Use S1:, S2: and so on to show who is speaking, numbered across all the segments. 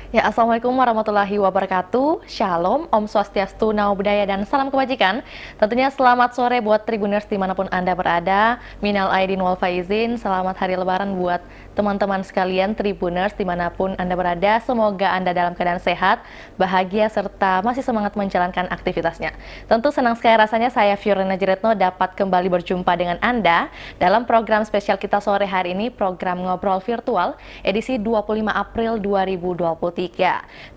S1: Ya, Assalamualaikum warahmatullahi wabarakatuh. Shalom, Om Swastiastu, Namo Buddhaya, dan salam kebajikan. Tentunya selamat sore buat Tribuners dimanapun Anda berada. Minal aidin wal faizin, selamat hari lebaran buat teman-teman sekalian Tribuners dimanapun Anda berada. Semoga Anda dalam keadaan sehat, bahagia, serta masih semangat menjalankan aktivitasnya. Tentu senang sekali rasanya saya Fiorina Jeretno dapat kembali berjumpa dengan Anda dalam program spesial kita sore hari ini, program Ngobrol Virtual, edisi 25 April 2023.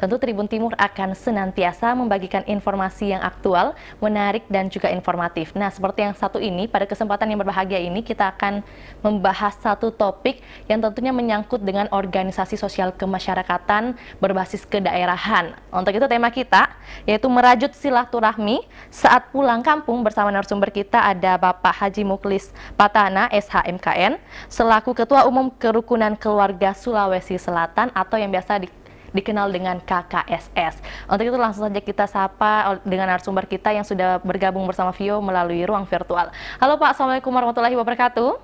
S1: Tentu Tribun Timur akan senantiasa membagikan informasi yang aktual, menarik, dan juga informatif. Nah, seperti yang satu ini, pada kesempatan yang berbahagia ini, kita akan membahas satu topik yang tentunya menyangkut dengan organisasi sosial kemasyarakatan berbasis kedaerahan. Untuk itu tema kita, yaitu merajut silaturahmi saat pulang kampung. Bersama narasumber kita ada Bapak Haji Muklis Patana, SHMKN, selaku Ketua Umum Kerukunan Keluarga Sulawesi Selatan atau yang biasa dikenal dengan KKSS. Untuk itu langsung saja kita sapa dengan narasumber kita yang sudah bergabung bersama Vio melalui ruang virtual. Halo Pak, Assalamualaikum warahmatullahi wabarakatuh.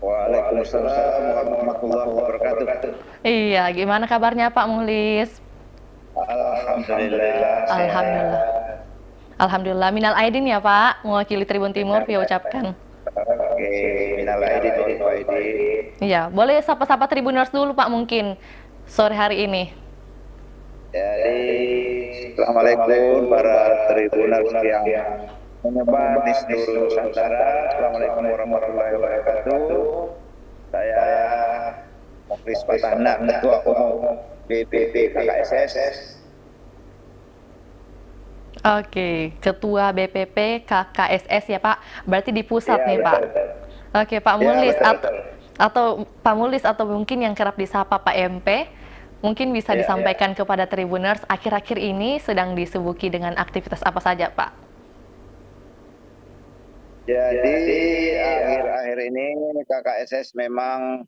S2: Waalaikumsalam warahmatullahi wabarakatuh.
S1: Iya, gimana kabarnya Pak Mulis?
S2: Alhamdulillah sehat.
S1: Alhamdulillah. Alhamdulillah, minal aidin ya Pak, mewakili Tribun Timur, Vio ucapkan.
S2: Oke, minal aidin wal faizin.
S1: Iya, boleh sapa-sapa Tribuners dulu Pak mungkin sore hari ini.
S2: Jadi, assalamualaikum para tribuners yang menyebar di seluruh Nusantara. Assalamualaikum warahmatullahi wabarakatuh. Saya Muklis Patana, Ketua Umum BPP KKSS.
S1: Oke, Ketua BPP KKSS ya Pak, berarti di pusat
S2: Ya,
S1: nih
S2: betul.
S1: Pak. Oke, Pak
S2: Ya,
S1: Mulis
S2: betul.
S1: atau Pak Mulis atau mungkin yang kerap disapa Pak MP, mungkin bisa
S2: Ya,
S1: disampaikan kepada Tribuners akhir-akhir ini sedang disibuki dengan aktivitas apa saja Pak?
S2: jadi akhir-akhir ini KKSS memang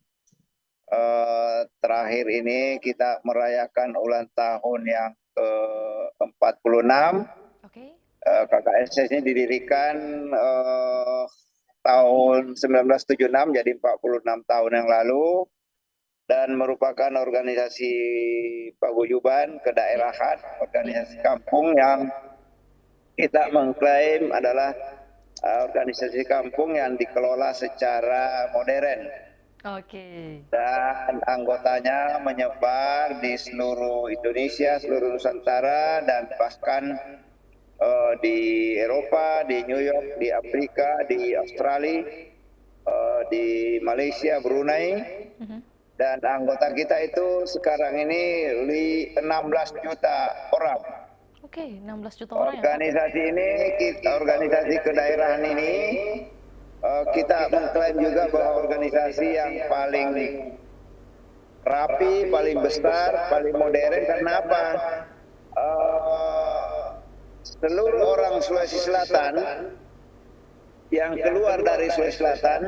S2: terakhir ini kita merayakan ulang tahun yang ke-46.
S1: Oke.
S2: KKSS ini didirikan tahun 1976, jadi 46 tahun yang lalu, dan merupakan organisasi paguyuban kedaerahan, organisasi kampung yang kita mengklaim adalah organisasi kampung yang dikelola secara modern.
S1: Oke.
S2: Dan anggotanya menyebar di seluruh Indonesia, seluruh Nusantara, dan bahkan di Eropa, di New York, di Afrika, di Australia, di Malaysia, Brunei. Dan anggota kita itu sekarang ini 16 juta orang.
S1: Oke, 16 juta orang ya Pak?
S2: Organisasi ini, organisasi kedaerahan ini, kita mengklaim juga bahwa organisasi yang paling rapi, paling besar, paling modern. Karena apa? Seluruh orang Sulawesi Selatan yang keluar dari Sulawesi Selatan,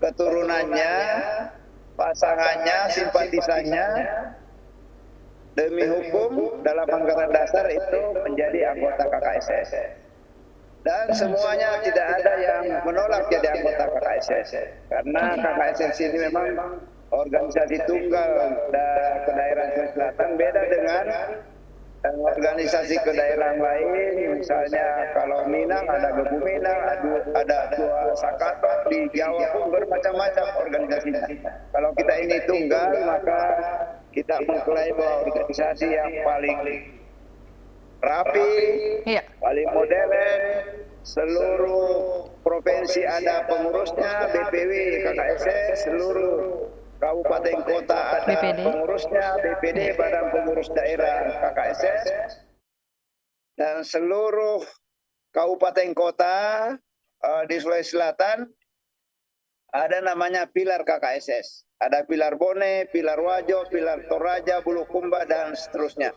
S2: keturunannya, pasangannya, simpatisannya, demi hukum dalam Anggaran Dasar itu menjadi anggota KKSS. Dan semuanya tidak ada yang menolak jadi anggota KKSS. Karena KKSS ini memang organisasi tunggal kedaerahan Sulawesi Selatan, beda dengan organisasi kedaerahan lain. Misalnya kalau Minang ada Gebu Minang, ada Tua Sakato, di Jawa pun bermacam-macam organisasinya. Kalau kita ini tunggal, maka kita mengklaim bahwa organisasi yang paling rapi, paling modern, seluruh provinsi ada pengurusnya, BPW, KKSS, seluruh kabupaten kota ada pengurusnya, BPD, Badan Pengurus Daerah KKSS, dan seluruh kabupaten kota di Sulawesi Selatan ada namanya pilar KKSS. Ada pilar Bone, pilar Wajo, pilar Toraja, Bulukumba, dan seterusnya.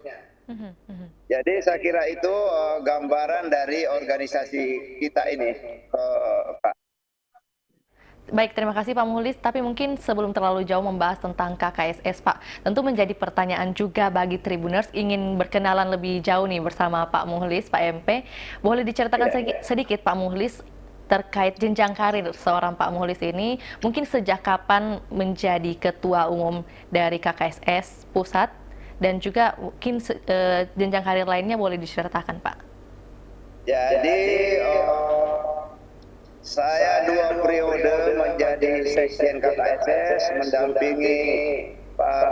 S2: Jadi saya kira itu gambaran dari organisasi kita ini, Pak.
S1: Baik, terima kasih Pak Mulis. Tapi mungkin sebelum terlalu jauh membahas tentang KKSS, Pak, tentu menjadi pertanyaan juga bagi Tribuners ingin berkenalan lebih jauh nih bersama Pak Mulis, Pak MP. Boleh diceritakan sedikit Pak Mulis terkait jenjang karir seorang Pak Mulis ini, mungkin sejak kapan menjadi Ketua Umum dari KKSS Pusat, dan juga mungkin jenjang karir lainnya boleh diceritakan, Pak.
S2: Jadi saya 2 periode menjadi Sekjen KKSS mendampingi Pak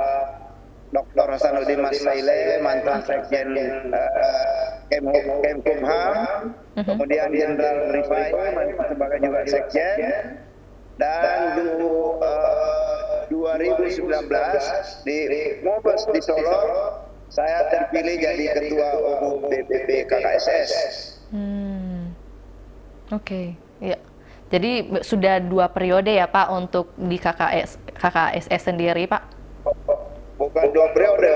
S2: Dr. Hasanuddin Mas Saile, mantan Sekjen Kemkumham, kemudian Jenderal Rifai sebagai juga Sekjen, dan 2019 di Mobes di Solo saya terpilih jadi Ketua Umum DPP KKSS.
S1: Oke, ya. Jadi sudah 2 periode ya Pak untuk di KKSS sendiri, Pak?
S2: Bukan 2 periode,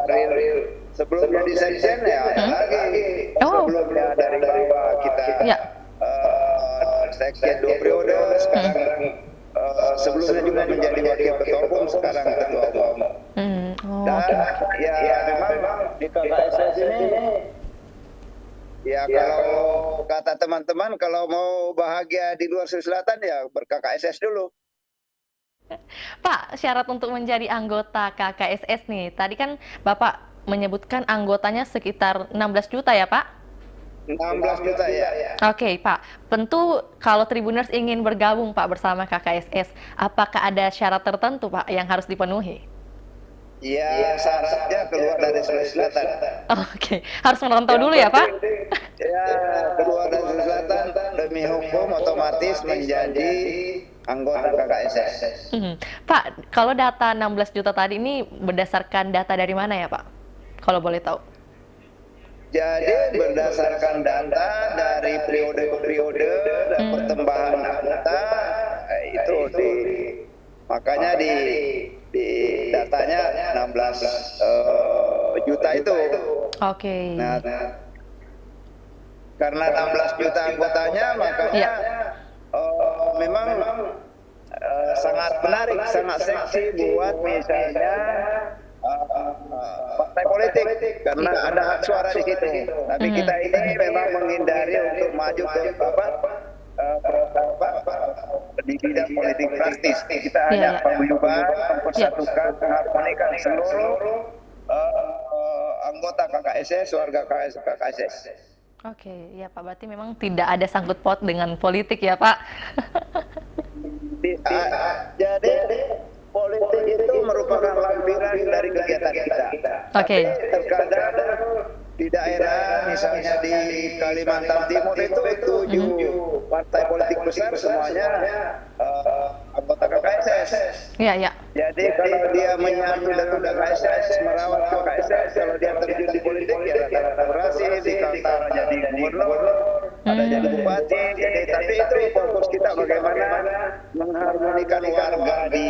S2: karir sebelum jadi sekjen ya ada lagi. Sebelumnya dari bawah kita sekjen 2 periode, sekarang sebelumnya juga menjadi wakil ketua umum, sekarang ketua umum. Dan ya memang di KKSS ini ya kalau kata teman-teman kalau mau bahagia di luar Sulawesi Selatan ya ber-KKSS dulu.
S1: Pak, syarat untuk menjadi anggota KKSS nih, tadi kan Bapak menyebutkan anggotanya sekitar 16 juta ya Pak?
S2: 16 juta ya.
S1: Oke Pak, tentu kalau Tribuners ingin bergabung Pak bersama KKSS, apakah ada syarat tertentu Pak yang harus dipenuhi?
S2: Ya, syaratnya keluar dari Sulawesi Selatan.
S1: Oke, harus merantau dulu ya Pak?
S2: Ya, keluar dari Sulawesi Selatan demi hukum otomatis menjadi anggota KKSS.
S1: Pak, kalau data 16 juta tadi ini berdasarkan data dari mana ya Pak? Kalau boleh tahu.
S2: Jadi berdasarkan data dari periode ke periode dan pertambahan anggota itu makanya di datanya 16 juta itu.
S1: Oke.
S2: Nah, karena 16 juta anggotanya makanya memang sangat menarik, sangat seksi buat misalnya partai politik karena ada hak suara di situ. Tapi kita ini memang menghindari untuk maju ke di bidang politik praktis. Kita hanya paguyuban, mempersatukan, mengharmonikan seluruh anggota KKSS, warga KKSS.
S1: Oke, ya Pak, berarti memang tidak ada sangkut paut dengan politik ya Pak?
S2: Jadi politik itu merupakan lampiran dari kegiatan kita.
S1: Oke.
S2: Terkadang di daerah, misalnya di Kalimantan Timur itu 7 partai politik besar semuanya anggota KKSS.
S1: Iya, iya.
S2: Jadi kalau dia menyatu dengan KKSS, merawat KKSS, kalau dia terjun di politik ya rata-rata berhasil, di Kaltara jadi gubernur, ada jadi bupati. Jadi tapi itu fokus kita bagaimana mengharmonikan warga di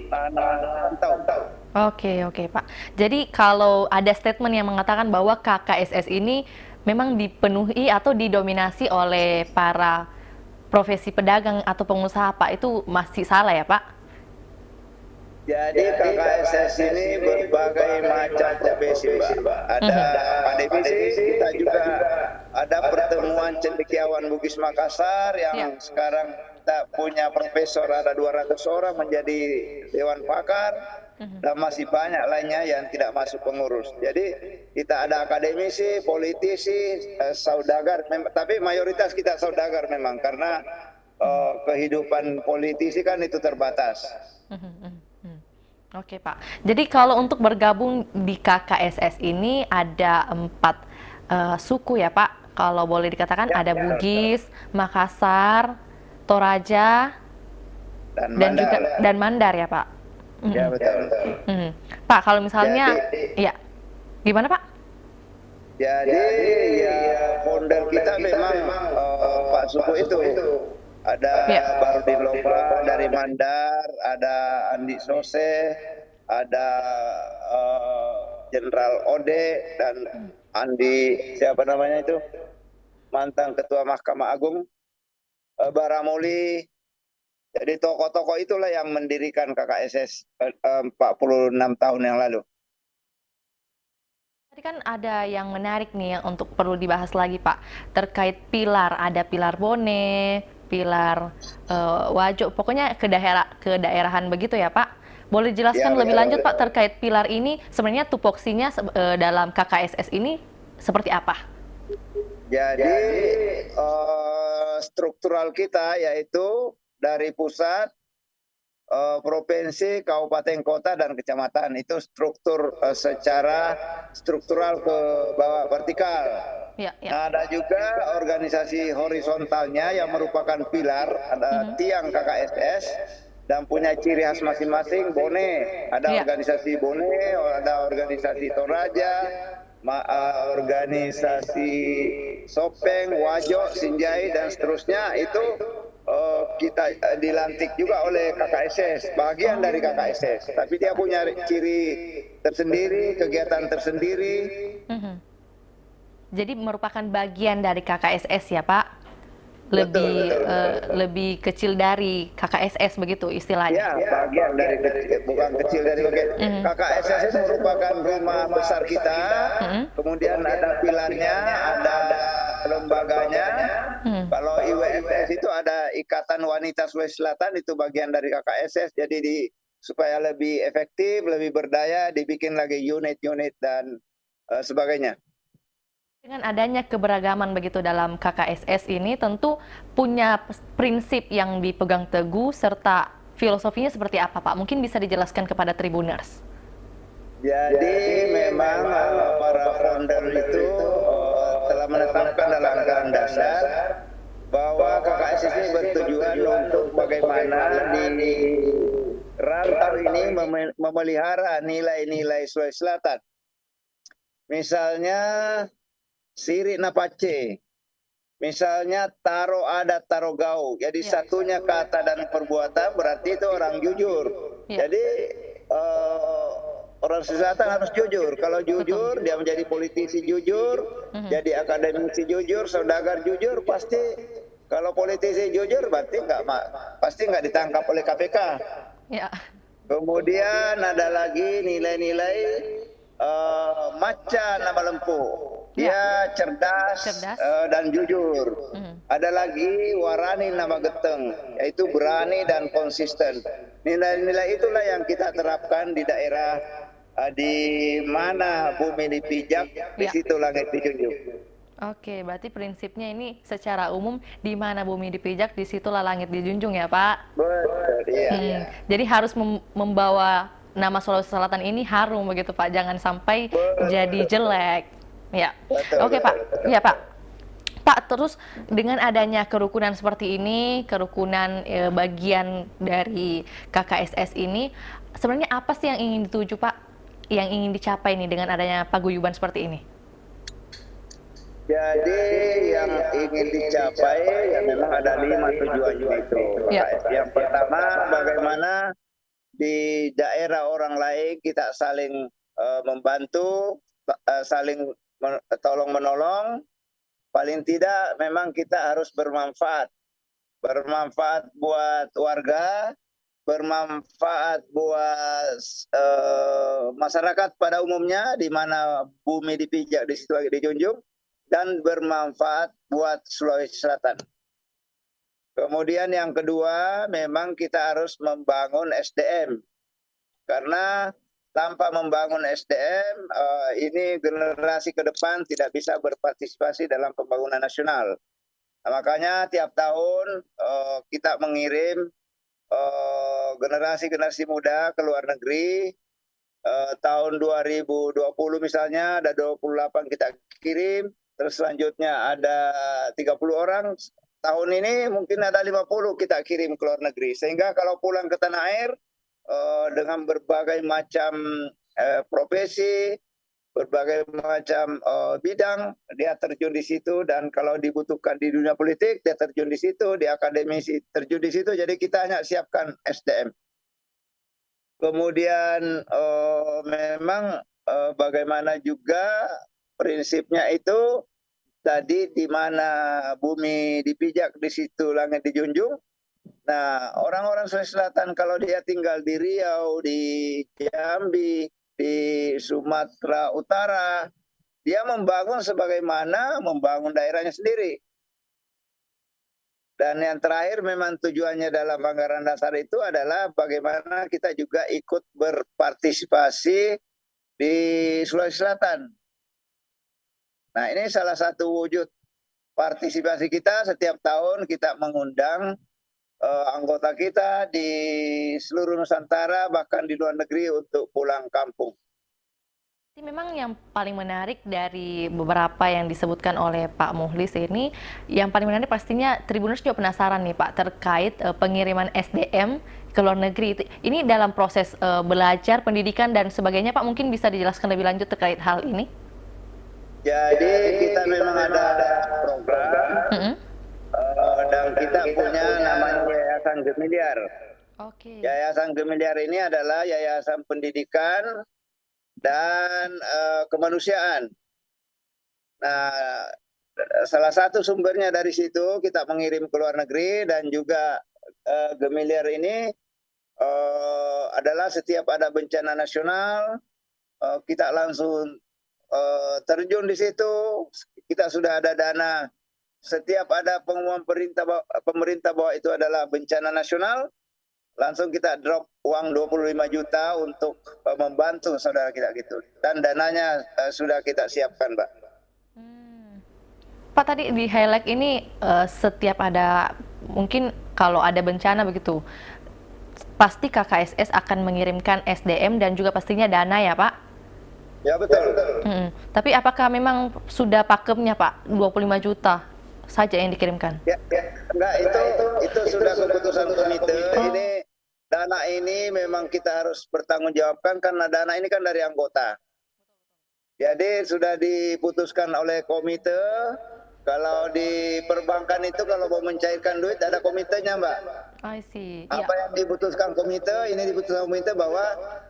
S2: tanah rantau.
S1: Oke, oke Pak. Jadi kalau ada statement yang mengatakan bahwa KKSS ini memang dipenuhi atau didominasi oleh para profesi pedagang atau pengusaha, Pak, itu masih salah ya Pak?
S2: Jadi KKSS ini berbagai macam profesi, Mbak. Ada akademisi, kita juga ada pertemuan cendekiawan Bugis Makassar yang sekarang kita punya profesor ada 200 orang menjadi dewan pakar. Dan masih banyak lainnya yang tidak masuk pengurus. Jadi kita ada akademisi, politisi, saudagar, tapi mayoritas kita saudagar memang karena kehidupan politisi kan itu terbatas.
S1: Oke Pak, jadi kalau untuk bergabung di KKSS ini ada 4 suku ya Pak, kalau boleh dikatakan ada Bugis, Makassar, Toraja, dan Mandar ya Pak?
S2: Ya betul.
S1: Pak, kalau misalnya, ya gimana Pak?
S2: Jadi ya founder kita memang Pak suku itu. Ada Bardin Lopa dari Mandar, ada Andi Sose, ada Jenderal Ode, dan Andi siapa namanya itu mantan Ketua Mahkamah Agung, Baramuli. Jadi tokoh-tokoh itulah yang mendirikan KKSS 46 tahun yang lalu.
S1: Tadi kan ada yang menarik nih yang untuk perlu dibahas lagi Pak, terkait pilar. Ada pilar Bone, pilar Wajo, pokoknya kedaerahan begitu ya Pak. Boleh
S2: Ya,
S1: jelaskan lebih
S2: betul.
S1: lanjut Pak terkait pilar ini, sebenarnya tupoksinya dalam KKSS ini seperti apa?
S2: Jadi struktural kita yaitu dari pusat, provinsi, kabupaten, kota, dan kecamatan itu struktur secara struktural ke bawah vertikal.
S1: Ya, ya.
S2: Nah, ada juga organisasi horizontalnya yang merupakan pilar, ada tiang KKSS dan punya ciri khas masing-masing. Bone, ada
S1: Ya.
S2: organisasi Bone, ada organisasi Toraja, organisasi Sopeng, Wajo, Sinjai, dan seterusnya. Itu kita dilantik juga oleh KKSS, bagian dari KKSS, tapi dia punya ciri tersendiri, kegiatan tersendiri.
S1: Mhm. Jadi merupakan bagian dari KKSS ya Pak?
S2: Betul,
S1: Lebih
S2: betul, betul.
S1: lebih kecil dari KKSS begitu istilahnya?
S2: Ya, bagian dari kecil, bukan kecil dari bagian. KKSS itu merupakan rumah besar kita, kemudian ada pilarnya, ada lembaganya. Kalau IWFS itu ada Ikatan Wanita Sulawesi Selatan, itu bagian dari KKSS, jadi supaya lebih efektif, lebih berdaya, dibikin lagi unit-unit dan sebagainya.
S1: Dengan adanya keberagaman begitu dalam KKSS ini tentu punya prinsip yang dipegang teguh serta filosofinya seperti apa Pak? Mungkin bisa dijelaskan kepada Tribuners.
S2: Jadi memang para founder itu telah menetapkan dalam anggaran dasar bahwa KKSS ini bertujuan untuk bagaimana di rantau ini memelihara nilai-nilai Sulawesi Selatan. Misalnya Siri Napace, misalnya taro adat taro gau. Jadi satunya kata dan perbuatan berarti itu orang jujur. Jadi orang Selatan harus jujur. Kalau jujur, dia menjadi politisi jujur, jadi akademisi jujur, saudagar jujur, pasti kalau politisi jujur berarti pasti nggak ditangkap oleh KPK.
S1: Ya.
S2: Kemudian ada lagi nilai-nilai Maca Nama Lempu. Dia cerdas, dan jujur. Ada lagi Warani Nama Geteng, yaitu berani dan konsisten. Nilai-nilai itulah yang kita terapkan di daerah di mana bumi dipijak, di situ langit dijunjung.
S1: Oke, berarti prinsipnya ini secara umum di mana bumi dipijak, di situlah langit dijunjung ya Pak?
S2: Betul, iya.
S1: Jadi harus membawa nama Sulawesi Selatan ini harum begitu Pak, jangan sampai jadi jelek. Ya, oke Pak. Ya Pak. Pak, terus dengan adanya kerukunan seperti ini, kerukunan bagian dari KKSS ini, sebenarnya apa sih yang ingin dituju Pak? Yang ingin dicapai nih dengan adanya paguyuban seperti ini?
S2: Jadi yang ingin dicapai ya memang ada 5 tujuan itu. Yang pertama, bagaimana di daerah orang lain kita saling membantu, saling tolong menolong. Paling tidak memang kita harus bermanfaat buat warga, bermanfaat buat masyarakat pada umumnya, di mana bumi dipijak di situ lagi dijunjung, dan bermanfaat buat Sulawesi Selatan. Kemudian yang kedua, memang kita harus membangun SDM. Karena tanpa membangun SDM, ini generasi ke depan tidak bisa berpartisipasi dalam pembangunan nasional. Nah, makanya tiap tahun kita mengirim generasi-generasi muda ke luar negeri. Tahun 2020 misalnya ada 28 kita kirim, terus selanjutnya ada 30 orang. Tahun ini mungkin ada 50 kita kirim ke luar negeri. Sehingga kalau pulang ke tanah air dengan berbagai macam profesi, berbagai macam bidang, dia terjun di situ, dan kalau dibutuhkan di dunia politik, dia terjun di situ, di akademisi terjun di situ, jadi kita hanya siapkan SDM. Kemudian memang bagaimana juga prinsipnya itu tadi, di mana bumi dipijak di situ langit dijunjung. Nah, orang-orang Sulawesi Selatan kalau dia tinggal di Riau, di Jambi, di Sumatera Utara, dia membangun sebagaimana membangun daerahnya sendiri. Dan yang terakhir memang tujuannya dalam anggaran dasar itu adalah bagaimana kita juga ikut berpartisipasi di Sulawesi Selatan. Nah, ini salah satu wujud partisipasi kita. Setiap tahun kita mengundang anggota kita di seluruh Nusantara, bahkan di luar negeri untuk pulang kampung.
S1: Memang yang paling menarik dari beberapa yang disebutkan oleh Pak Muhlis ini, yang paling menarik pastinya Tribuners juga penasaran nih Pak terkait pengiriman SDM ke luar negeri. Ini dalam proses belajar, pendidikan dan sebagainya Pak, mungkin bisa dijelaskan lebih lanjut terkait hal ini?
S2: Jadi kita memang ada program dan kita punya namanya Yayasan Gemiliar. Yayasan Gemiliar ini adalah yayasan pendidikan dan kemanusiaan. Nah, salah satu sumbernya dari situ kita mengirim ke luar negeri, dan juga Gemiliar ini adalah setiap ada bencana nasional kita langsung terjun di situ. Kita sudah ada dana, setiap ada pengumuman pemerintah bahwa itu adalah bencana nasional, langsung kita drop uang 25 juta untuk membantu saudara kita gitu. Dan dananya sudah kita siapkan, Mbak.
S1: Pak, tadi di highlight ini setiap ada, mungkin kalau ada bencana begitu, pasti KKSS akan mengirimkan SDM dan juga pastinya dana ya Pak?
S2: Ya betul.
S1: Tapi apakah memang sudah pakemnya Pak, 25 juta saja yang dikirimkan?
S2: Ya. Enggak, itu sudah keputusan komite. Ini dana ini memang kita harus bertanggung jawabkan karena dana ini kan dari anggota. Jadi sudah diputuskan oleh komite. Kalau di perbankan itu kalau mau mencairkan duit ada komitenya, Mbak.
S1: I see.
S2: Apa yang diputuskan komite, ini diputuskan komite bahwa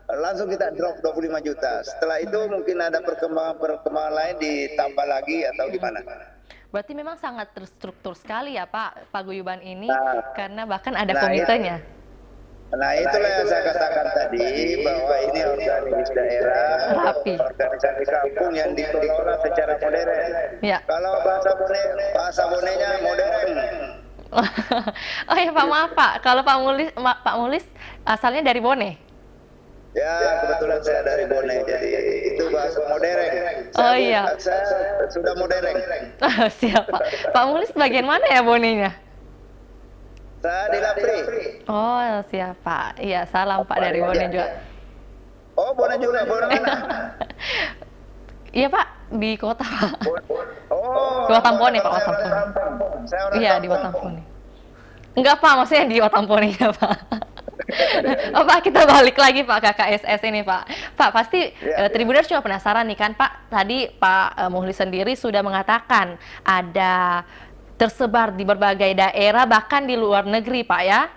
S2: langsung kita drop 25 juta. Setelah itu mungkin ada perkembangan lain ditambah lagi atau gimana.
S1: Berarti memang sangat terstruktur sekali ya Pak, paguyuban ini, karena bahkan ada komitenya.
S2: Nah, itulah yang saya katakan tadi, bahwa ini organisasi daerah, organisasi kampung yang dikelola secara modern.
S1: Ya.
S2: Kalau bahasa bonenya modern.
S1: Oh ya Pak, maaf Pak, kalau Pak Mulis asalnya dari Bone?
S2: Ya, kebetulan saya dari Bone, jadi itu bahasa modern.
S1: Iya.
S2: Saya sudah modern.
S1: Siap Pak. Pak Mulis bagian mana ya Bonenya?
S2: Saya di Lapri.
S1: Oh siap Pak. Iya, salam Pak dari Bone juga.
S2: Oh, Bone juga, Bone mana?
S1: Iya Pak, di kota Pak.
S2: Oh.
S1: Di Watampone Pak, Watampone. Iya, di Watampone. Enggak Pak, maksudnya di Watampone ya Pak. Oh Pak, kita balik lagi Pak KKSS ini Pak. Pak, pasti Tribuners cuma penasaran nih kan Pak. Tadi Pak Muhlis sendiri sudah mengatakan ada tersebar di berbagai daerah, bahkan di luar negeri Pak ya.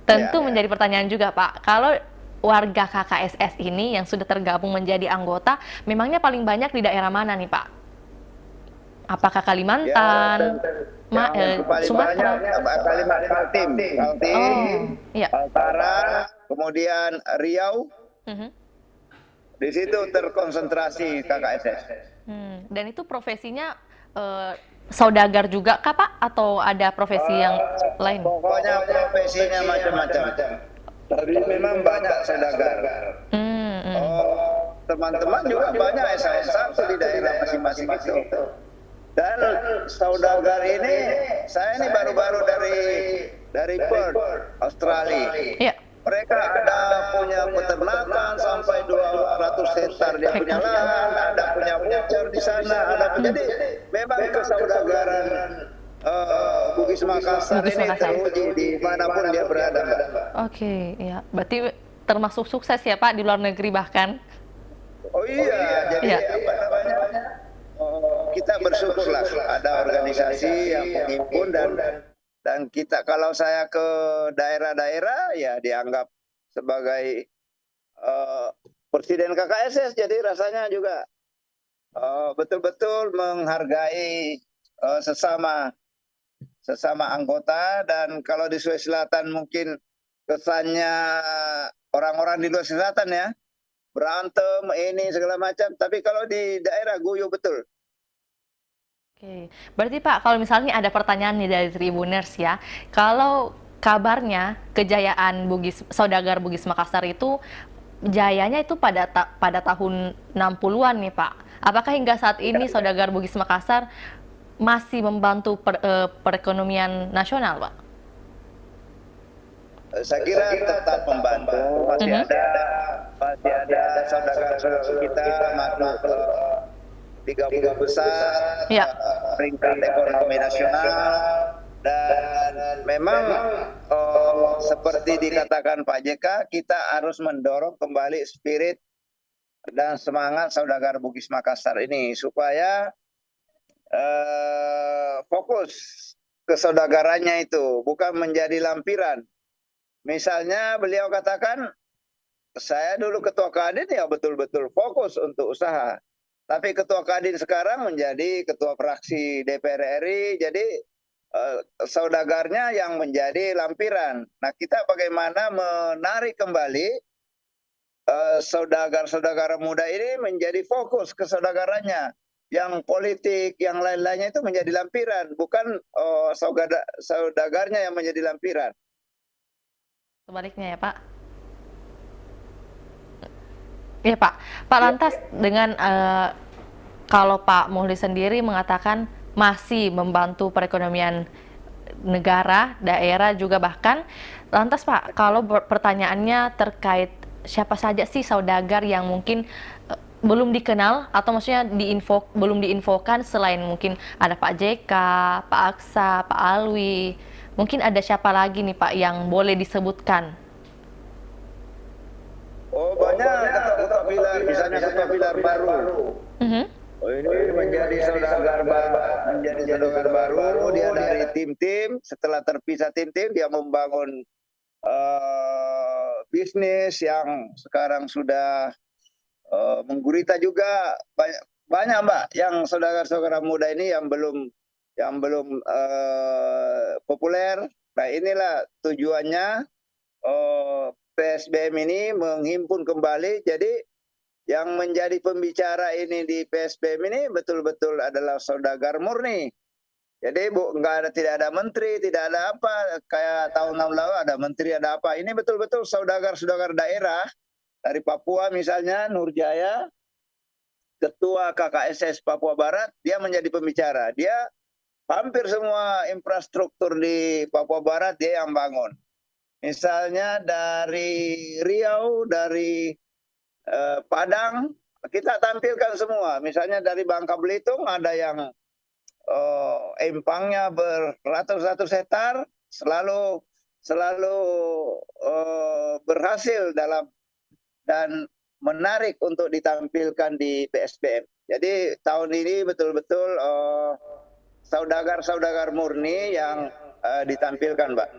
S1: Tentu menjadi pertanyaan juga Pak, kalau warga KKSS ini yang sudah tergabung menjadi anggota, memangnya paling banyak di daerah mana nih Pak? Apakah Kalimantan, Sumatera?
S2: Kaltim, Kaltara, kemudian Riau. Di situ terkonsentrasi KKSS.
S1: Dan itu profesinya saudagar juga kah Pak? Atau ada profesi yang lain?
S2: Pokoknya profesinya macam-macam. Tapi memang banyak saudagar. Teman-teman juga banyak S1 di daerah masing-masing itu. Dan saudagar ini, saya ini baru-baru dari Perth, Australia.
S1: Iya.
S2: Mereka ada punya peternakan sampai 200 hektar dia punya lahan, ada punya bocor di sana, jadi memang kesaudaraan Bugis Makassar ini teruji di manapun dia berada.
S1: Oke, ya. Berarti termasuk sukses ya Pak di luar negeri bahkan?
S2: Oh iya, jadi apa namanya? Kita bersyukurlah ada organisasi yang menghimpun, dan kita, kalau saya ke daerah-daerah ya dianggap sebagai presiden KKSS, jadi rasanya juga betul-betul menghargai sesama anggota. Dan kalau di Sulawesi Selatan mungkin kesannya orang-orang di Sulawesi Selatan ya berantem ini segala macam, tapi kalau di daerah guyup betul.
S1: Oke, berarti Pak, kalau misalnya ada pertanyaan nih dari Tribuners ya, kalau kabarnya kejayaan Saudagar Bugis Makassar itu jayanya itu pada tahun 60-an nih Pak. Apakah hingga saat ini Saudagar Bugis Makassar masih membantu perekonomian nasional, Pak?
S2: Saya kira tetap membantu, masih ada saudara-saudara kita masuk ke 30 besar
S1: Ya.
S2: peringkat ekonomi nasional, dan memang seperti dikatakan Pak JK, kita harus mendorong kembali spirit dan semangat Saudagar Bugis Makassar ini supaya fokus ke saudagarannya itu, bukan menjadi lampiran. Misalnya beliau katakan, saya dulu ketua Kadin ya betul-betul fokus untuk usaha. Tapi ketua Kadin sekarang menjadi ketua fraksi DPR RI, jadi saudagarnya yang menjadi lampiran. Nah, kita bagaimana menarik kembali saudagar-saudagar muda ini menjadi fokus ke saudagarannya. Yang politik, yang lain-lainnya itu menjadi lampiran, bukan saudagarnya yang menjadi lampiran.
S1: Sebaliknya ya Pak. Ya Pak. Pak lantas dengan kalau Pak Muhli sendiri mengatakan masih membantu perekonomian negara, daerah juga bahkan. Lantas Pak, kalau pertanyaannya terkait siapa saja sih saudagar yang mungkin belum dikenal atau maksudnya belum diinfokan selain mungkin ada Pak JK, Pak Aksa, Pak Alwi. Mungkin ada siapa lagi nih Pak yang boleh disebutkan?
S2: Oh, banyak ketua pilar, misalnya ketua pilar baru. Oh, ini menjadi saudagar baru, dia dari tim-tim, setelah terpisah tim-tim dia membangun bisnis yang sekarang sudah menggurita juga. Banyak Mbak yang saudara-saudara muda ini yang belum populer. Nah, inilah tujuannya PSBM ini menghimpun kembali. Jadi yang menjadi pembicara ini di PSBM ini betul-betul adalah saudagar murni. Jadi tidak ada menteri, tidak ada apa, kayak tahun lalu ada menteri, ada apa. Ini betul-betul saudagar-saudagar daerah dari Papua misalnya, Nurjaya, ketua KKSS Papua Barat, dia menjadi pembicara. Dia hampir semua infrastruktur di Papua Barat dia yang bangun. Misalnya dari Riau, dari Padang, kita tampilkan semua. Misalnya dari Bangka Belitung ada yang empangnya beratus-ratus hektar, selalu berhasil dalam dan menarik untuk ditampilkan di PSBM. Jadi tahun ini betul-betul saudagar-saudagar murni yang ditampilkan, Mbak.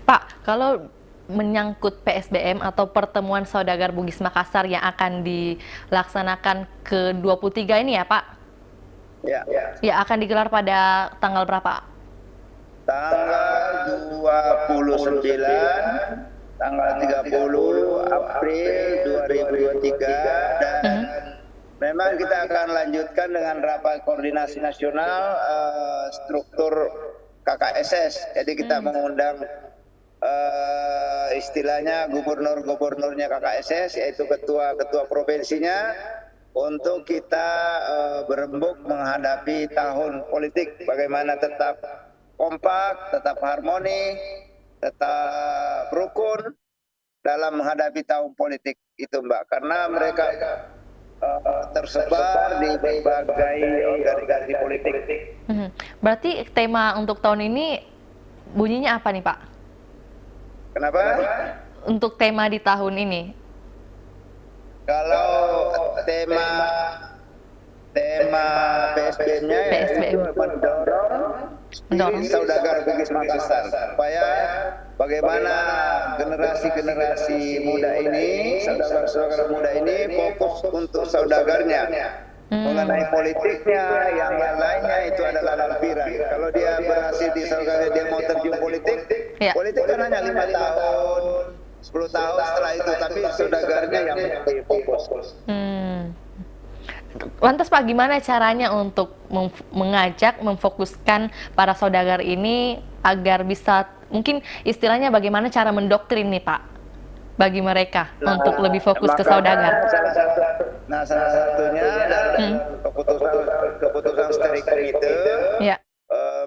S1: Pak, kalau menyangkut PSBM atau pertemuan saudagar Bugis Makassar yang akan dilaksanakan ke-23 ini ya Pak?
S2: Ya.
S1: Ya, akan digelar pada tanggal berapa?
S2: Tanggal 29, tanggal 30 April 2023, dan memang kita akan lanjutkan dengan rapat koordinasi nasional struktur KKSS. Jadi kita mengundang istilahnya gubernur-gubernurnya KKSS, yaitu ketua-ketua provinsinya, untuk kita berembuk menghadapi tahun politik, bagaimana tetap kompak, tetap harmoni, tetap rukun dalam menghadapi tahun politik itu, Mbak. Karena mereka tersebar di berbagai organisasi politik.
S1: Berarti tema untuk tahun ini bunyinya apa nih Pak?
S2: Kenapa?
S1: Untuk tema di tahun ini.
S2: Kalau tema PSBM-nya itu mendorong saudagar Bugis Makassar supaya bagaimana generasi-generasi muda ini, saudara-saudara muda ini fokus untuk saudagarnya. Mengenai politiknya, yang lainnya itu adalah lampiran. Kalau dia berhasil di saudagar, dia mau terjun politik, politik kan hanya 5 tahun, 10 tahun setelah itu, tapi saudagarnya yang menjadi fokus.
S1: Lantas Pak, gimana caranya untuk mengajak, memfokuskan para saudagar ini agar bisa, mungkin istilahnya bagaimana cara mendoktrin nih Pak, bagi mereka
S2: Nah,
S1: untuk lebih fokus ke
S2: makanya
S1: saudagar?
S2: salah satunya dalam
S1: Hmm.
S2: keputusan keputusan steering komite
S1: Ya.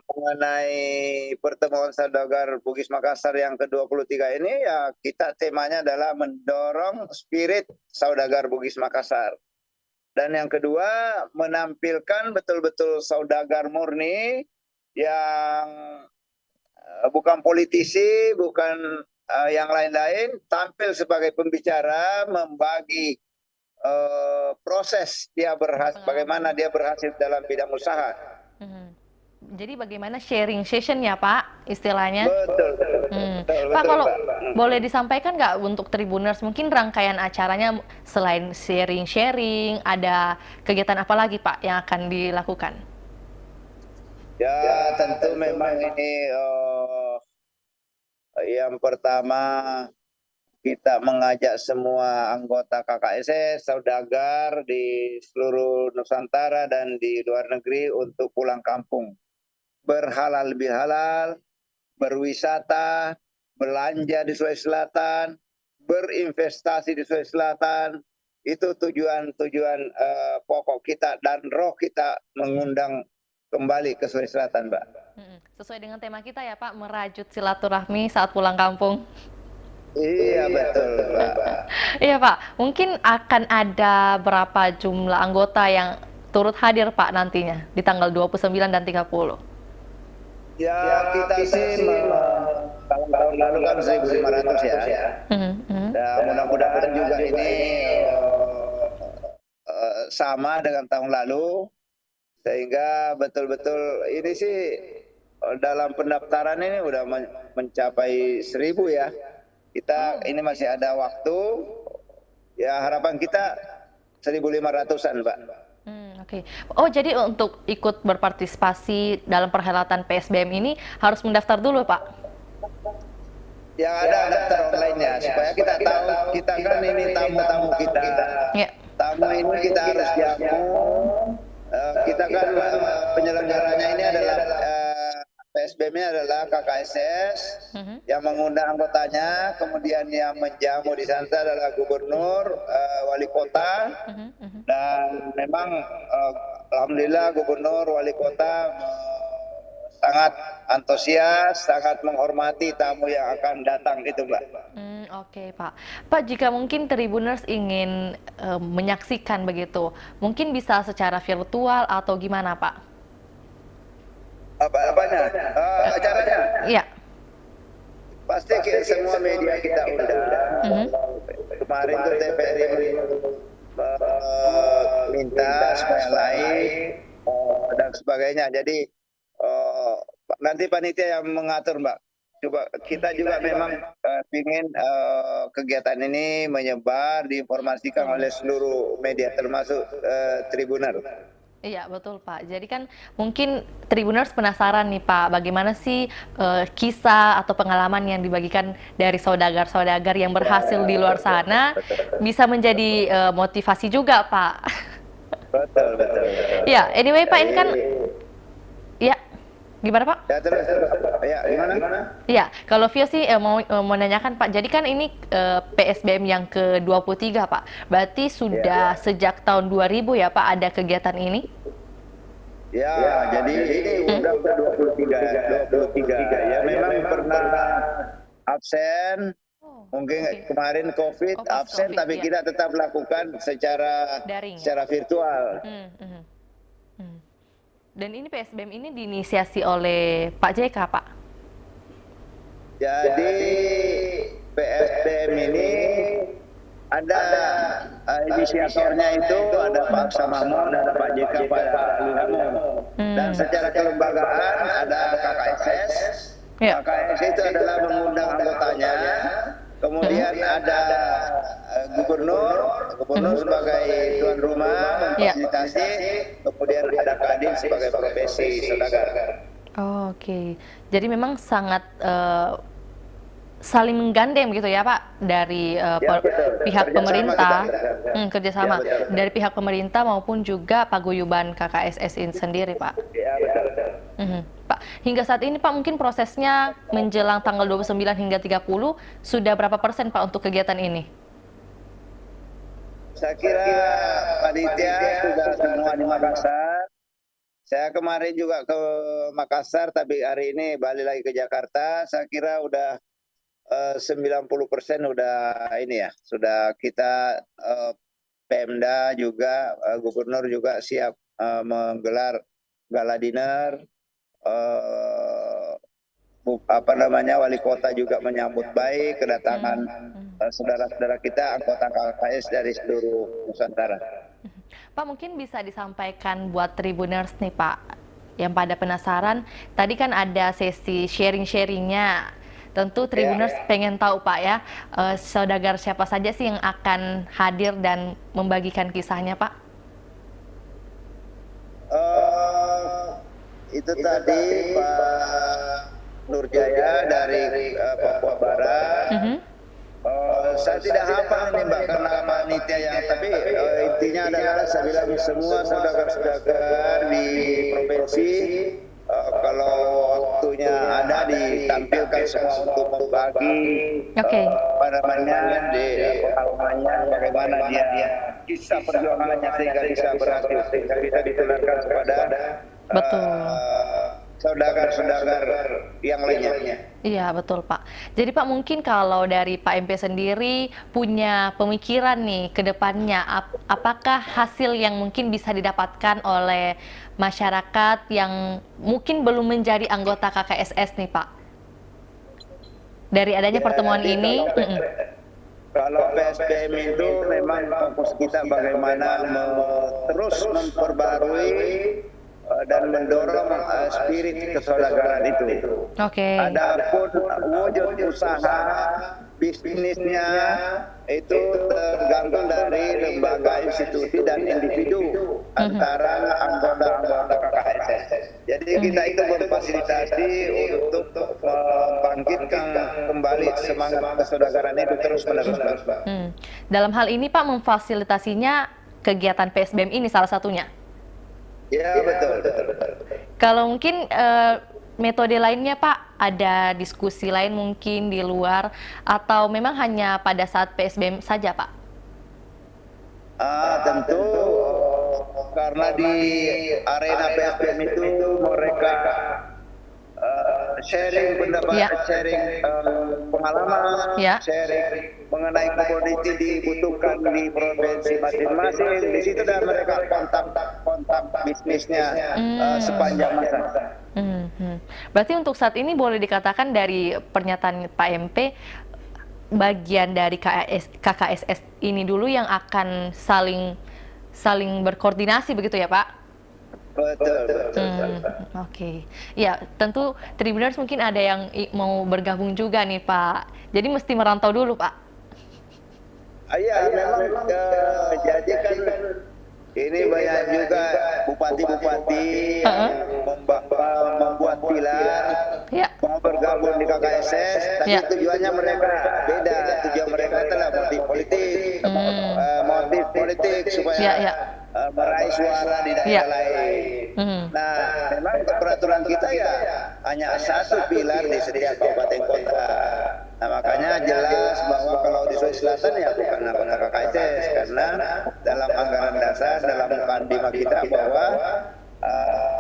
S2: mengenai pertemuan saudagar Bugis Makassar yang ke-23 ini, ya kita temanya adalah mendorong spirit saudagar Bugis Makassar. Dan yang kedua, menampilkan betul-betul saudagar murni yang bukan politisi, bukan yang lain-lain, tampil sebagai pembicara, membagi proses dia bagaimana dia berhasil dalam bidang usaha.
S1: Mhm. Jadi bagaimana sharing session ya Pak, istilahnya?
S2: Betul,
S1: Pak,
S2: betul,
S1: kalau
S2: Pak.
S1: boleh disampaikan nggak untuk Tribuners, mungkin rangkaian acaranya selain sharing-sharing, ada kegiatan apa lagi Pak yang akan dilakukan?
S2: Ya, tentu memang ini yang pertama kita mengajak semua anggota KKSS, saudagar di seluruh Nusantara dan di luar negeri untuk pulang kampung. Berhalal lebih halal, berwisata, belanja di Sulawesi Selatan, berinvestasi di Sulawesi Selatan. Itu tujuan pokok kita dan roh kita mengundang kembali ke Sulawesi Selatan, Mbak.
S1: Sesuai dengan tema kita ya Pak, merajut silaturahmi saat pulang kampung.
S2: Iya, betul, Mbak.
S1: Iya Pak, mungkin akan ada berapa jumlah anggota yang turut hadir Pak nantinya di tanggal 29 dan 30?
S2: Ya, kita sih kalau tahun lalu kan 1.500 ya. Ya, mudah-mudahan juga ini sama dengan tahun lalu, sehingga betul-betul ini sih dalam pendaftaran ini udah mencapai 1.000 ya. Kita ini masih ada waktu, ya harapan kita 1.500-an, Mbak.
S1: Oke. Oh, jadi untuk ikut berpartisipasi dalam perhelatan PSBM ini harus mendaftar dulu, Pak?
S2: Yang ada daftar online-nya, supaya kita tahu kita kan ini tamu-tamu kita.
S1: Ya.
S2: Tamu ini kita harus jamu. Kita kan penyelenggaranya ini adalah PSBM-nya adalah KKSS yang mengundang anggotanya, kemudian yang menjamu di sana adalah gubernur, wali kota, dan memang alhamdulillah gubernur, wali kota sangat antusias, sangat menghormati tamu yang akan datang itu, Mbak.
S1: Oke, Pak. Pak, jika mungkin Tribuners ingin menyaksikan begitu, mungkin bisa secara virtual atau gimana, Pak?
S2: Apanya? Acaranya?
S1: Iya.
S2: Pasti semua media kita undang. Kemarin tuh TVRI minta supaya live dan sebagainya. Jadi nanti panitia yang mengatur, Mbak. Coba kita juga memang ingin kegiatan ini menyebar, diinformasikan oleh seluruh media termasuk Tribuner.
S1: Iya, betul Pak. Jadi kan mungkin Tribuners penasaran nih Pak, bagaimana sih kisah atau pengalaman yang dibagikan dari saudagar-saudagar yang berhasil di luar sana bisa menjadi motivasi juga Pak.
S2: Betul, betul.
S1: Ya, anyway Pak, ini kan ya, gimana Pak?
S2: Ya, terus. Ya, gimana?
S1: Ya, kalau Vio sih mau menanyakan Pak, jadi kan ini PSBM yang ke-23 Pak, berarti sudah sejak tahun 2000 ya Pak ada kegiatan ini?
S2: Ya, jadi ini udah ke-23 ya, memang pernah absen, mungkin kemarin COVID absen, tapi kita tetap lakukan secara virtual.
S1: Dan ini PSBM ini diinisiasi oleh Pak JK, Pak?
S2: Jadi PSBM ini ada inisiatornya itu, ada Pak Aksa Mahmud, ada Pak JK, Pak Ilham. Dan secara kelembagaan ada KKSS. KKSS itu adalah mengundang anggotanya. Kemudian ada gubernur sebagai tuan rumah memfasilitasi, kemudian ada Kadin sebagai profesi saudagar.
S1: Oke, jadi memang sangat saling menggandeng gitu ya Pak dari
S2: Ya betul,
S1: pihak
S2: kerjasama kita.
S1: pemerintah,
S2: Ya
S1: kerjasama
S2: betul.
S1: dari pihak pemerintah maupun juga paguyuban KKSS ini sendiri Pak.
S2: Ya betul.
S1: Pak, hingga saat ini Pak mungkin prosesnya menjelang tanggal 29 hingga 30 sudah berapa persen Pak untuk kegiatan ini?
S2: Saya kira panitia sudah semua di Makassar. Saya kemarin juga ke Makassar, tapi hari ini balik lagi ke Jakarta. Saya kira udah 90% udah ini ya, sudah kita Pemda juga, Gubernur juga siap menggelar gala dinner. Wali kota juga menyambut baik kedatangan saudara-saudara kita anggota KKS dari seluruh Nusantara.
S1: Pak, mungkin bisa disampaikan buat Tribuners nih Pak, yang pada penasaran, tadi kan ada sesi sharing-sharingnya. Tentu Tribuners pengen tahu Pak ya, saudagar siapa saja sih yang akan hadir dan membagikan kisahnya Pak?
S2: Itu tadi Pak Nurjaya dari Papua Barat. Saya tidak hafal nih Mbak karena panitia yang, tapi intinya adalah saya bilang semua saudagar-saudagar di provinsi kalau waktunya ada ditampilkan semua untuk berbagi apa namanya di pengalamannya, bagaimana dia kisah perjuangannya sehingga bisa berhasil, sehingga bisa ditularkan kepada saudagar-saudagar yang lainnya.
S1: Iya, betul Pak. Jadi Pak, mungkin kalau dari Pak MP sendiri punya pemikiran nih ke depannya, apakah hasil yang mungkin bisa didapatkan oleh masyarakat yang mungkin belum menjadi anggota KKSS nih Pak? Dari adanya pertemuan ini?
S2: Kalau PSBM itu memang fokus kita bagaimana terus memperbarui dan mendorong spirit kesaudaraan itu. Adapun wujud usaha bisnisnya itu tergantung dari lembaga, institusi dan individu antara anggota-anggota KKSS. Jadi kita itu berfasilitasi untuk membangkitkan kembali semangat kesaudaraan itu terus-menerus.
S1: Dalam hal ini Pak, memfasilitasinya kegiatan PSBM ini salah satunya?
S2: Ya betul.
S1: Kalau mungkin metode lainnya Pak, ada diskusi lain mungkin di luar atau memang hanya pada saat PSBM saja Pak?
S2: Tentu karena di arena PSBM itu mereka sharing pendapat, sharing pengalaman, sharing mengenai komoditi dibutuhkan di provinsi masing-masing. Di situ dan mereka kontak bisnisnya sepanjang masa.
S1: Berarti untuk saat ini boleh dikatakan dari pernyataan Pak MP, bagian dari KKSS ini dulu yang akan saling berkoordinasi begitu ya Pak?
S2: Betul.
S1: Oke. Ya, tentu Tribuners mungkin ada yang mau bergabung juga nih Pak. Jadi mesti merantau dulu Pak.
S2: Iya, memang jadi kan ini banyak juga bupati-bupati yang membuat pilar mau bergabung di KKSS, tapi tujuannya mereka beda. Tujuan mereka adalah motif politik supaya meraih suara di daerah lain. Nah, memang peraturan kita ya hanya satu pilar di setiap kabupaten kota. Nah, makanya jelas bahwa kalau di Sulawesi Selatan ya bukan anggota KKSS, karena dalam anggaran dasar, dalam mukadimah kita bahwa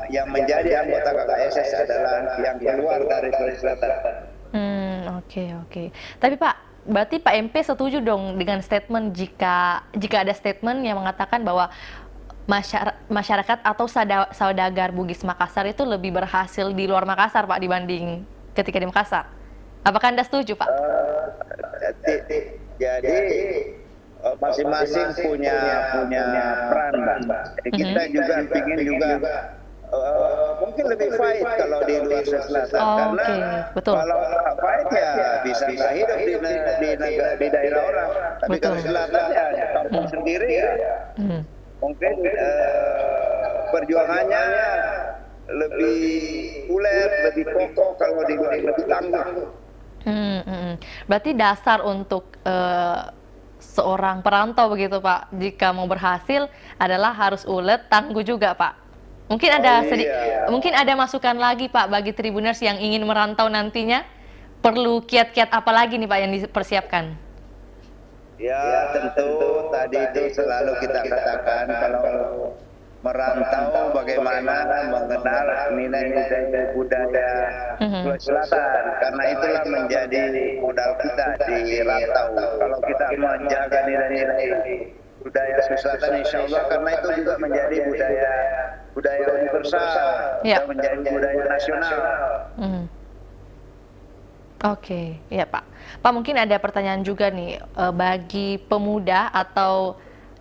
S2: yang menjadi anggota KKSS adalah yang keluar dari Sulawesi Selatan.
S1: Oke. Tapi Pak, berarti Pak MP setuju dong dengan statement jika ada statement yang mengatakan bahwa masyarakat atau saudagar Bugis Makassar itu lebih berhasil di luar Makassar Pak dibanding ketika di Makassar. Apakah Anda setuju Pak?
S2: Jadi masing-masing punya peran, Mbak. Jadi kita juga ingin juga mungkin lebih fight kalau di luar Selatan, karena kalau fight ya bisa nggak hidup di daerah orang, tapi kalau Selatan ya kampung sendiri ya mungkin perjuangannya lebih ulet, lebih kokoh kalau di luar, lebih tangguh.
S1: Berarti dasar untuk seorang perantau begitu Pak, jika mau berhasil adalah harus ulet, tangguh juga Pak. Mungkin
S2: Oh
S1: ada
S2: iya.
S1: mungkin ada masukan lagi Pak bagi Tribuners yang ingin merantau nantinya, perlu kiat-kiat apa lagi nih Pak yang dipersiapkan?
S2: Ya tentu tadi itu selalu kita katakan kalau merantau bagaimana mengenal nilai-nilai budaya Sulawesi Selatan, karena itulah menjadi modal kita di rantau. Kalau kita menjaga nilai-nilai budaya Sulawesi Selatan, insya Allah, karena itu juga menjadi budaya universal,
S1: Ya.
S2: dan menjadi budaya nasional.
S1: Oke, ya Pak. Pak, mungkin ada pertanyaan juga nih bagi pemuda atau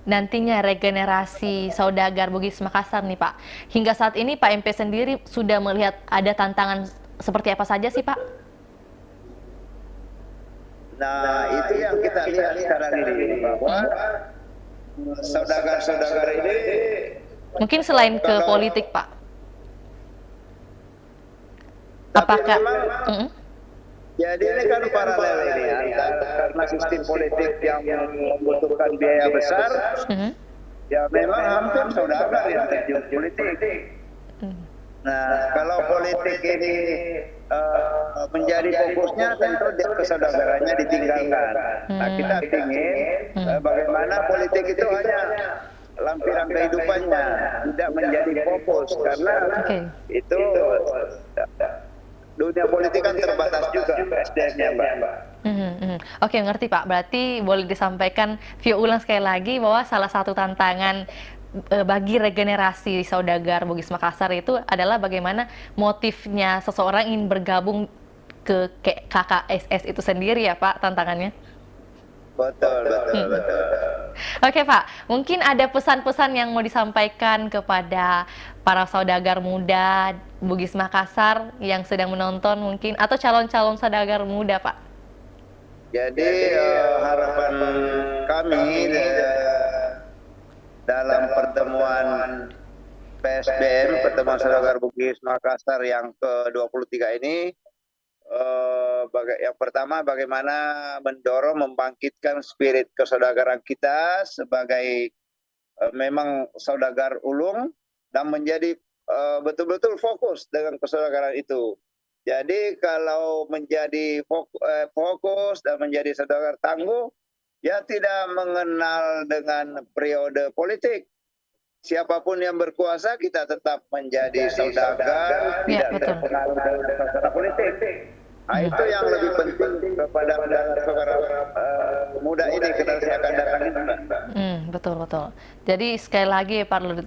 S1: nantinya regenerasi saudagar Bugis Makassar nih Pak. Hingga saat ini Pak MP sendiri sudah melihat ada tantangan seperti apa saja sih Pak?
S2: Nah, itu yang kita lihat sekarang ini, bahwa saudagar-saudagar ini
S1: Mungkin selain ke politik Pak.
S2: tapi
S1: Apakah
S2: memang jadi ini kan paralel ini antara, karena sistem politik yang membutuhkan biaya besar, ya memang hampir saudagar yang terjun politik. Nah, kalau politik ini menjadi fokusnya, tentu kesaudagarannya ditinggalkan. Nah, kita ingin bagaimana politik itu hanya lampiran kehidupannya, tidak menjadi fokus, karena itu dunia politik kan terbatas juga SDM-nya, Mbak.
S1: Oke, ngerti Pak. Berarti boleh disampaikan view ulang sekali lagi bahwa salah satu tantangan bagi regenerasi saudagar Bugis Makassar itu adalah bagaimana motifnya seseorang ingin bergabung ke KKSS itu sendiri ya Pak, tantangannya.
S2: Betul.
S1: Oke Pak, mungkin ada pesan-pesan yang mau disampaikan kepada para saudagar muda Bugis Makassar yang sedang menonton mungkin, atau calon-calon saudagar muda Pak.
S2: Jadi harapan kami dalam pertemuan PSBM, pertemuan saudagar Bugis Makassar yang ke-23 ini, yang pertama bagaimana mendorong membangkitkan spirit kesaudagaran kita sebagai memang saudagar ulung, dan menjadi betul-betul fokus dengan kesaudagaran itu. Jadi kalau menjadi fokus dan menjadi saudagar tangguh, ya tidak mengenal dengan periode politik. Siapapun yang berkuasa, kita tetap menjadi saudagar, tidak terpengaruh dengan suasana politik. Nah, itu yang lebih penting kepada saudara muda ini generasi akan datang ini, Mbak.
S1: Betul. Jadi sekali lagi perlu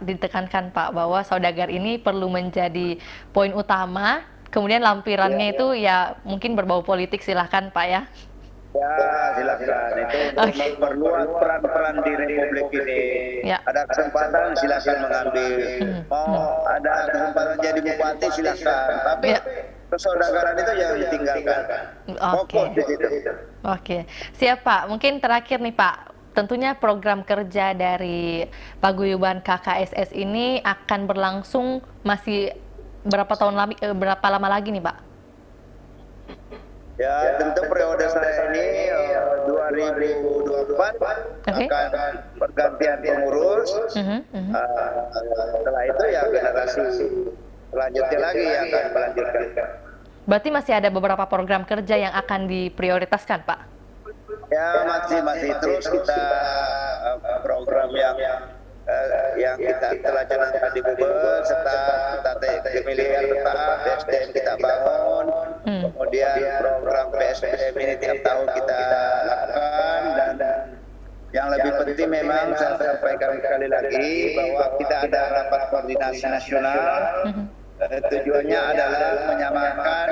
S1: ditekankan Pak bahwa saudagar ini perlu menjadi poin utama. Kemudian lampirannya itu ya mungkin berbau politik, silahkan Pak ya.
S2: Ya, silakan. Itu untuk memperluas peran-peran di Republik ini.
S1: Ya.
S2: Ada kesempatan silakan mengambil. Mau ada kesempatan jadi bupati silakan. Tapi kesaudagaran itu jangan ditinggalkan. Fokus di situ.
S1: Oke, siap Pak. Mungkin terakhir nih Pak, tentunya program kerja dari Paguyuban KKSS ini akan berlangsung masih berapa lama lagi nih Pak?
S2: Ya, tentu periode saya ini 2024 akan pergantian pengurus. Setelah itu ya generasi selanjutnya lagi yang akan melanjutkan.
S1: Berarti masih ada beberapa program kerja yang akan diprioritaskan Pak?
S2: Ya, masih terus kita program yang kita telah jalankan di Bubes, serta kita pemilihan tetap SDM kita bangun, kemudian program PSBM ini tiap tahun kita lakukan, dan yang lebih penting memang saya sampaikan sekali lagi bahwa kita ada rapat koordinasi nasional. Tujuannya adalah menyamakan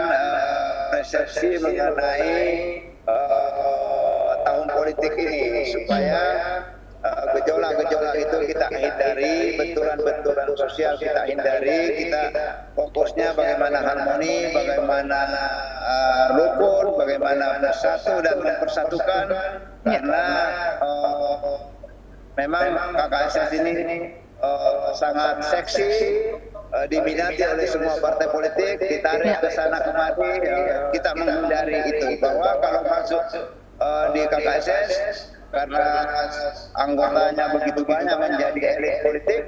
S2: persepsi mengenai tahun politik ini, supaya gejolak-gejolak itu kita hindari, benturan-benturan sosial kita hindari, kita fokusnya bagaimana harmoni, bagaimana rukun, bagaimana bersatu dan mempersatukan, karena memang KKSS ini sangat seksi, diminati oleh semua partai politik, ditarik ke sana kemari, kita menghindari itu. Bahwa kalau masuk di KKSS, karena anggotanya begitu banyak menjadi elit politik,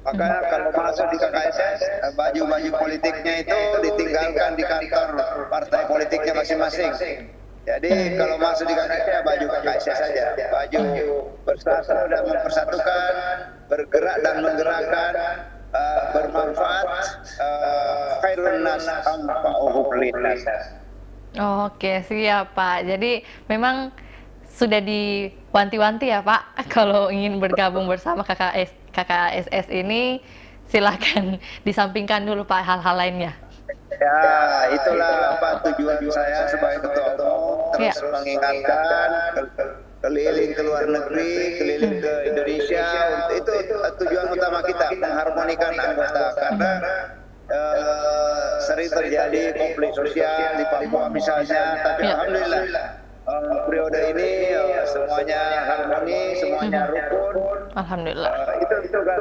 S2: maka kalau masuk di KKSS, baju-baju politiknya itu ditinggalkan di kantor partai politiknya masing-masing. Jadi kalau masuk di KKSS, baju KKSS saja, baju bersatu dan mempersatukan, bergerak dan menggerakkan, bermanfaat, khairun nas anfa'uhum linnas.
S1: Oke, siap Pak. Jadi memang sudah diwanti-wanti ya Pak, kalau ingin bergabung bersama KKSS ini, silakan disampingkan dulu Pak hal-hal lainnya.
S2: Ya, itulah apa tujuan saya sebagai ketua umum, terus mengingatkan, keliling ke luar negeri, keliling ke Indonesia. Itu tujuan utama kita, mengharmonikan anggota, karena sering terjadi konflik sosial di Papua misalnya, tapi alhamdulillah periode ini semuanya harmoni, semuanya rukun.
S1: Alhamdulillah.
S2: Itu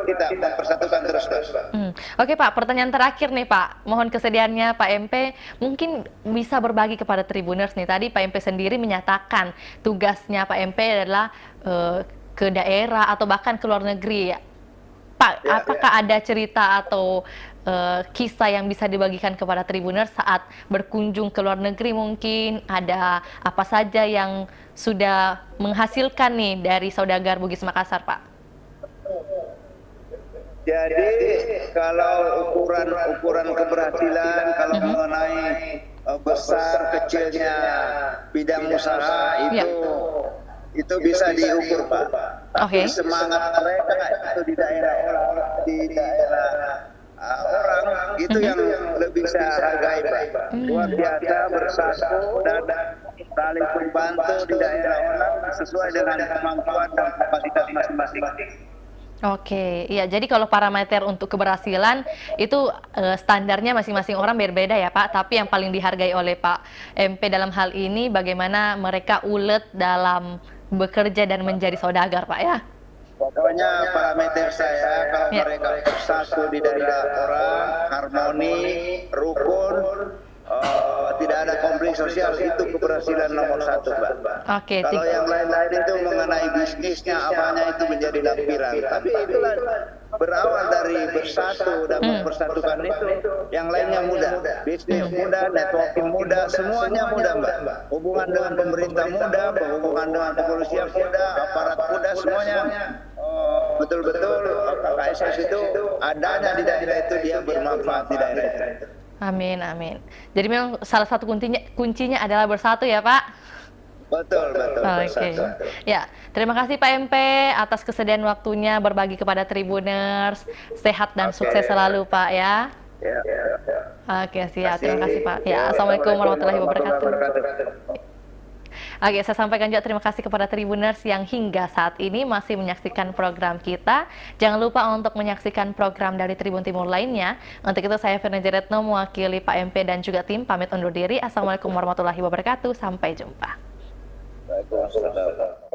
S2: kita mempersatukan terus.
S1: Oke Pak, pertanyaan terakhir nih Pak. Mohon kesediaannya Pak MP mungkin bisa berbagi kepada Tribuners nih. Tadi Pak MP sendiri menyatakan tugasnya Pak MP adalah ke daerah atau bahkan ke luar negeri. Pak, apakah ada cerita atau kisah yang bisa dibagikan kepada Tribuners saat berkunjung ke luar negeri, mungkin ada apa saja yang sudah menghasilkan nih dari Saudagar Bugis Makassar, Pak?
S2: Jadi kalau ukuran keberhasilan, kalau mengenai besar kecilnya bidang usaha itu bisa diukur Pak. Tapi semangat mereka itu di daerah orang itu yang lebih saya hargai Pak. Luar biasa bersatu dan saling membantu di daerah orang sesuai dengan kemampuan dan kapasitas masing-masing.
S1: Oke, iya. Jadi kalau parameter untuk keberhasilan itu standarnya masing-masing orang berbeda ya Pak. Tapi yang paling dihargai oleh Pak MP dalam hal ini bagaimana mereka ulet dalam bekerja dan menjadi saudagar Pak ya.
S2: Pokoknya parameter saya kalau mereka bersatu di daerah orang, harmoni, rukun, tidak ada konflik sosial, itu keberhasilan nomor satu, Pak.
S1: Oke.
S2: Kalau yang lain-lain itu mengenai bisnisnya, apanya itu menjadi lampiran. Tapi itulah berawal dari bersatu dan mempersatukan itu, yang lainnya mudah. Bisnis mudah, networking mudah, semuanya mudah, Mbak. Hubungan dengan pemerintah mudah, hubungan dengan kepolisian mudah, aparat mudah, semuanya betul-betul KKSS itu adanya di daerah itu, dia bermanfaat di daerah itu.
S1: Amin, amin. Jadi memang salah satu kuncinya adalah bersatu ya Pak?
S2: Betul.
S1: Oke. Ya, terima kasih Pak MP atas kesediaan waktunya berbagi kepada Tribuners. Sehat dan sukses selalu Pak ya. Oke, siap. Terima kasih Pak. Ya, Assalamualaikum warahmatullahi wabarakatuh. Oke, saya sampaikan juga terima kasih kepada Tribuners yang hingga saat ini masih menyaksikan program kita. Jangan lupa untuk menyaksikan program dari Tribun Timur lainnya. Untuk itu saya Firna Jaretno mewakili Pak MP dan juga tim pamit undur diri. Assalamualaikum warahmatullahi wabarakatuh. Sampai jumpa.
S2: Waalaikumsalam.